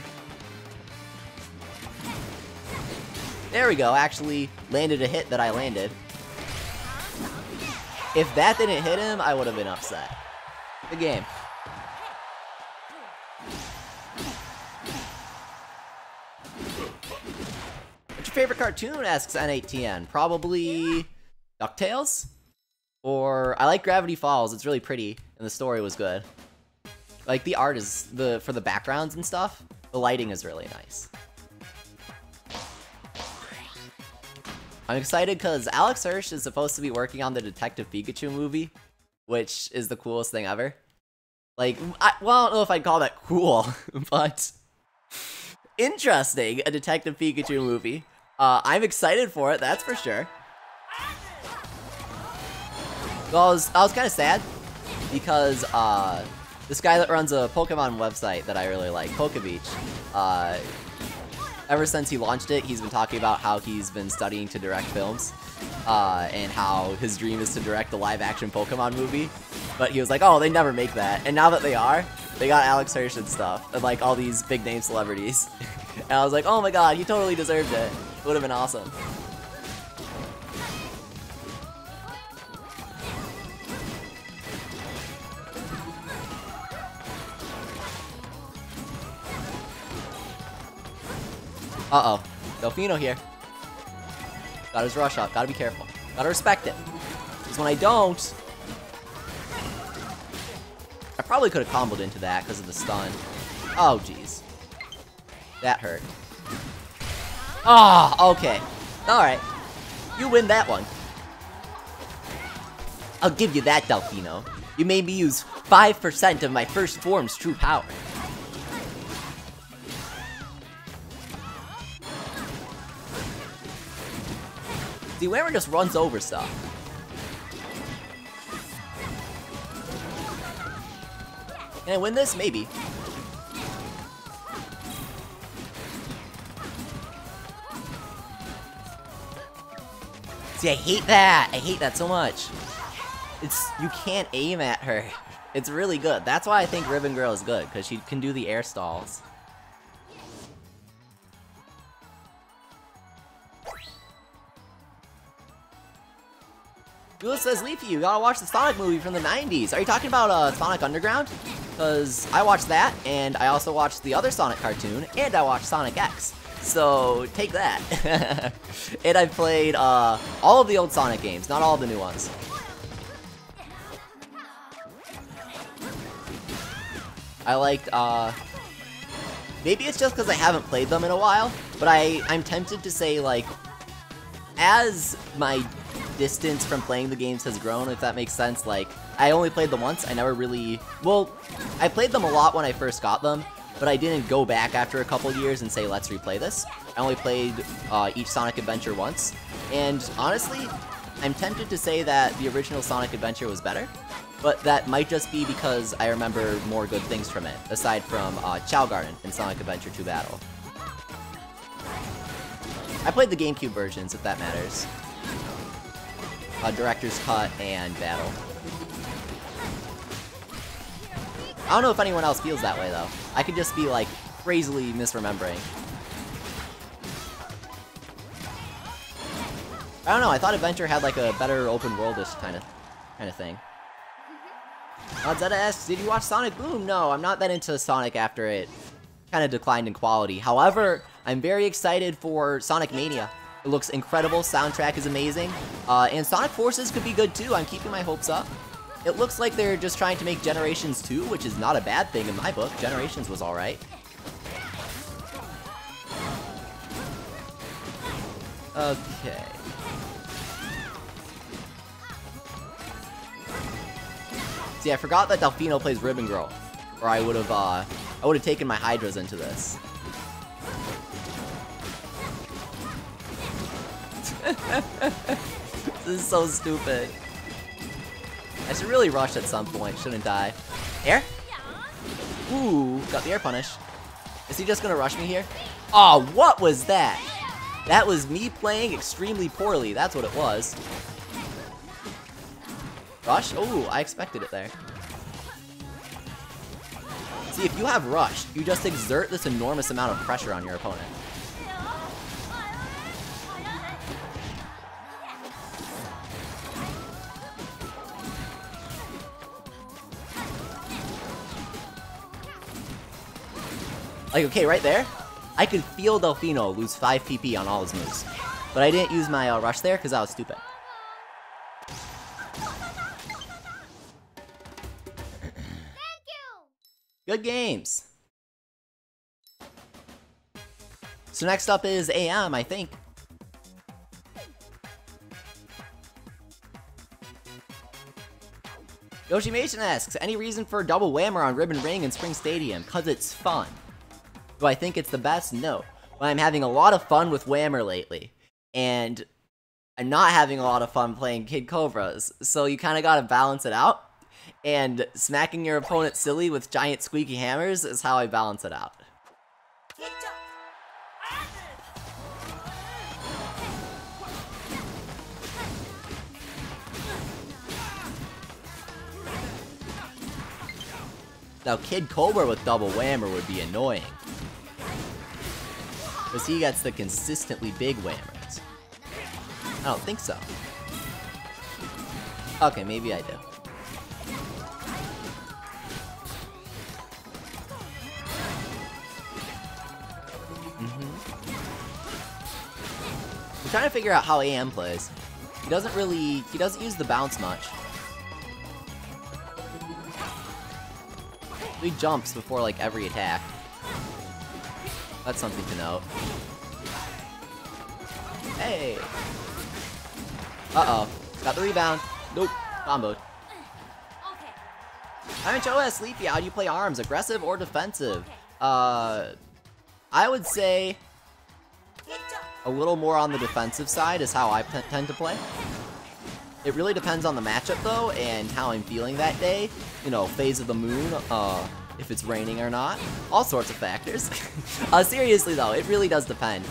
There we go, actually landed a hit that I landed. If that didn't hit him, I would have been upset. Good game. What's your favorite cartoon, asks N8TN. Probably DuckTales? Or, I like Gravity Falls, it's really pretty, and the story was good. Like, the art is, for the backgrounds and stuff, the lighting is really nice. I'm excited because Alex Hirsch is supposed to be working on the Detective Pikachu movie, which is the coolest thing ever. Like, well, I don't know if I'd call that cool, but interesting, a Detective Pikachu movie. I'm excited for it, that's for sure. Well, I was kind of sad because this guy that runs a Pokemon website that I really like, PokeBeach, ever since he launched it, he's been talking about how he's been studying to direct films, and how his dream is to direct a live-action Pokemon movie. But he was like, oh, they never make that. And now that they are, they got Alex Hirsch and stuff, and like all these big-name celebrities. And I was like, oh my god, he totally deserved it. It would have been awesome. Uh-oh. Delfino here. Got his rush up. Gotta be careful. Gotta respect it. Because when I don't... I probably could have comboed into that because of the stun. Oh, jeez. That hurt. Ah, oh, okay. Alright. You win that one. I'll give you that, Delfino. You made me use 5% of my first form's true power. See, Whammer just runs over stuff. Can I win this? Maybe. See, I hate that! I hate that so much. You can't aim at her. It's really good. That's why I think Ribbon Girl is good, because she can do the air stalls. Lula says, Leafy, you gotta watch the Sonic movie from the 90s. Are you talking about Sonic Underground? Because I watched that, and I also watched the other Sonic cartoon, and I watched Sonic X. So, take that. And I've played all of the old Sonic games, not all of the new ones. I liked, maybe it's just because I haven't played them in a while, but I'm tempted to say, like, as my distance from playing the games has grown, if that makes sense, like, I only played them once, I never really, well, I played them a lot when I first got them, but I didn't go back after a couple years and say, let's replay this. I only played each Sonic Adventure once, and honestly, I'm tempted to say that the original Sonic Adventure was better, but that might just be because I remember more good things from it, aside from Chao Garden and Sonic Adventure 2 Battle. I played the GameCube versions, if that matters. Director's Cut and Battle. I don't know if anyone else feels that way, though. I could just be, like, crazily misremembering. I don't know, I thought Adventure had, like, a better open-worldish kind of thing. Zeta asks, did you watch Sonic Boom? No, I'm not that into Sonic after it kind of declined in quality. However, I'm very excited for Sonic Mania. It looks incredible, soundtrack is amazing, and Sonic Forces could be good too. I'm keeping my hopes up. It looks like they're just trying to make Generations 2, which is not a bad thing in my book. Generations was alright. Okay. See, I forgot that Delfino plays Ribbon Girl, or I would have taken my Hydras into this. This is so stupid. I should really rush at some point, shouldn't I? Air? Ooh, got the air punish. Is he just gonna rush me here? Oh, what was that? That was me playing extremely poorly, that's what it was. Rush? Oh, I expected it there. See, if you have Rush, you just exert this enormous amount of pressure on your opponent. Like, okay, right there, I could feel Delfino lose 5 PP on all his moves. But I didn't use my Rush there because I was stupid. Good games. So next up is AM, I think. Yoshi Mason asks, any reason for a double whammer on Ribbon Ring and Spring Stadium? Cause it's fun. Do I think it's the best? No. But I'm having a lot of fun with Whammer lately. And I'm not having a lot of fun playing Kid Cobras. So you kinda gotta balance it out. And smacking your opponent silly with giant squeaky hammers is how I balance it out. Now Kid Cobra with double whammer would be annoying. Because he gets the consistently big whammers. I don't think so. Okay, maybe I do. I'm trying to figure out how AM plays. He doesn't use the bounce much. He jumps before like every attack. That's something to note. Hey! Uh-oh. Got the rebound. Nope. Comboed. I'm HOS Sleepy. How do you play ARMS? Aggressive or defensive? I would say a little more on the defensive side is how I tend to play. It really depends on the matchup though, and how I'm feeling that day. You know, phase of the moon, if it's raining or not. All sorts of factors. Seriously though, it really does depend.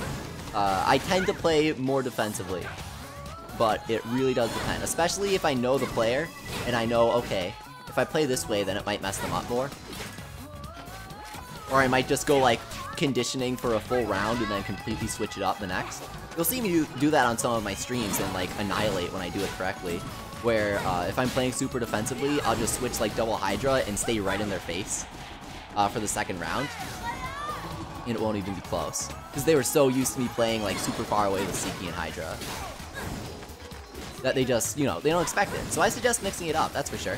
I tend to play more defensively, but it really does depend. Especially if I know the player, and I know, okay, if I play this way, then it might mess them up more. Or I might just go like conditioning for a full round and then completely switch it up the next. You'll see me do that on some of my streams and like annihilate when I do it correctly. where if I'm playing super defensively, I'll just switch like double Hydra and stay right in their face for the second round. And it won't even be close. Because they were so used to me playing like super far away with Seiki and Hydra that they just, you know, they don't expect it. So I suggest mixing it up, that's for sure.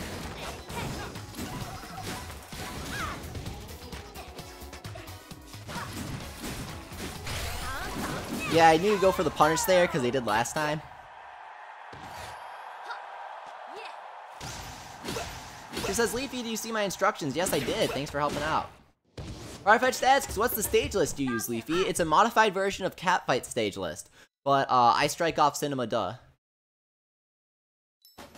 Yeah, I knew to go for the punish there because they did last time. She says, Leafy, do you see my instructions? Yes, I did. Thanks for helping out. Farfetch'd asks, what's the stage list you use, Leafy? It's a modified version of Catfight's stage list, but I strike off Cinema, duh.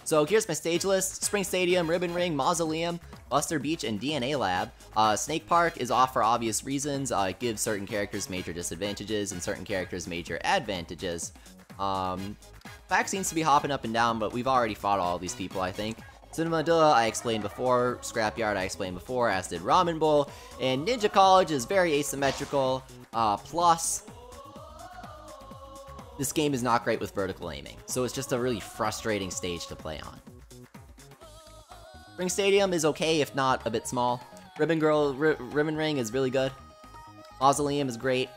So here's my stage list: Spring Stadium, Ribbon Ring, Mausoleum, Buster Beach, and DNA Lab. Snake Park is off for obvious reasons. It gives certain characters major disadvantages and certain characters major advantages. Fact seems to be hopping up and down, but we've already fought all these people, I think. Cinema Duh, I explained before. Scrapyard, I explained before, as did Ramen Bowl. And Ninja College is very asymmetrical. Plus, this game is not great with vertical aiming, so it's just a really frustrating stage to play on. Spring Stadium is okay, if not a bit small. Ribbon Ring is really good. Mausoleum is great.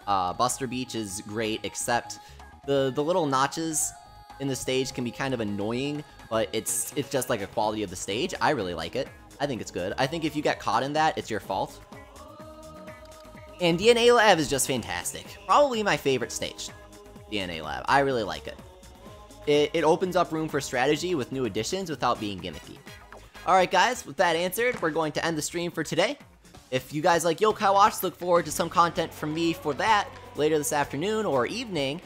Buster Beach is great, except the little notches in the stage can be kind of annoying, but it's just like a quality of the stage. I really like it. I think it's good. I think if you get caught in that, it's your fault. And DNA Lab is just fantastic. Probably my favorite stage. DNA Lab. I really like it. It opens up room for strategy with new additions without being gimmicky. Alright guys, with that answered, we're going to end the stream for today. If you guys like Yokai Watch, look forward to some content from me for that later this afternoon or evening,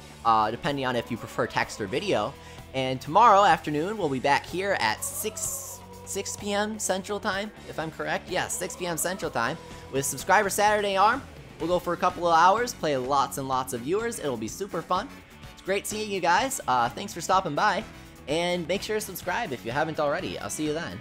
depending on if you prefer text or video. And tomorrow afternoon, we'll be back here at 6 p.m. Central Time, if I'm correct. Yeah, 6 p.m. Central Time with Subscriber Saturday ARM. We'll go for a couple of hours, play lots and lots of viewers. It'll be super fun. It's great seeing you guys. Thanks for stopping by. And make sure to subscribe if you haven't already. I'll see you then.